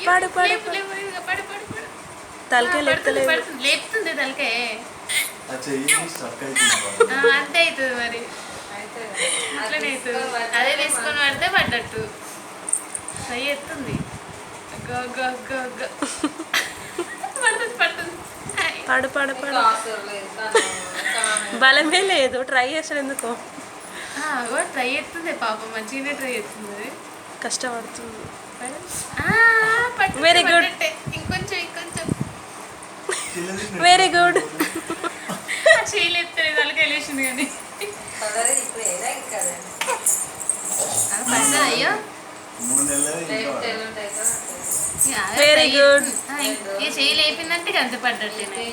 పాడు పాడు తలకే లేపుతలేదు. లేపుతుంది తలకే. అంతే అవుతుంది మరి. అట్లనే అవుతుంది. అదే తీసుకొని పడితే పడ్డట్టు ట్రై ఎత్తుంది. పాడు పాడు పాడు. బలమే లేదు, ట్రై చేసాడు ఎందుకో. ట్రై ఎత్తుంది పాపం, మంచిగానే ట్రై ఎత్తుంది, కష్టపడుతుంది. Very good. ఇంకొంచెం ఇంకొంచెం. Very good. చేయలు ఎత్తలేదు, తలకి వెళ్ళేసింది కానీ. అయ్యో వెరీ గుడ్. ఏ చేయలు అయిపోయిందంటే అంత పడ్డట్టే.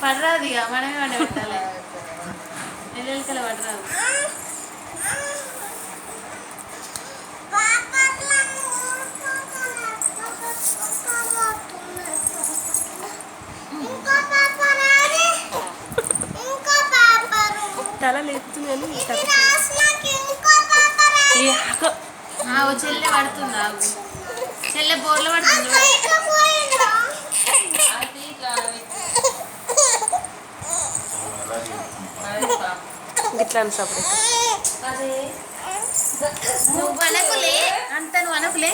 పడరాదు ఇక, మనమే వండ పెట్టాలి. ఎల్లెలకల పడరాదు. తల లేపుతుంది అని చెల్లె పడుతుంది. ఆగు, చెల్లె బోర్లో పడుతుంది. ఇట్లా అని సపరేట్. నువ్వు అనకులే, అంత నువ్వు అనకులే.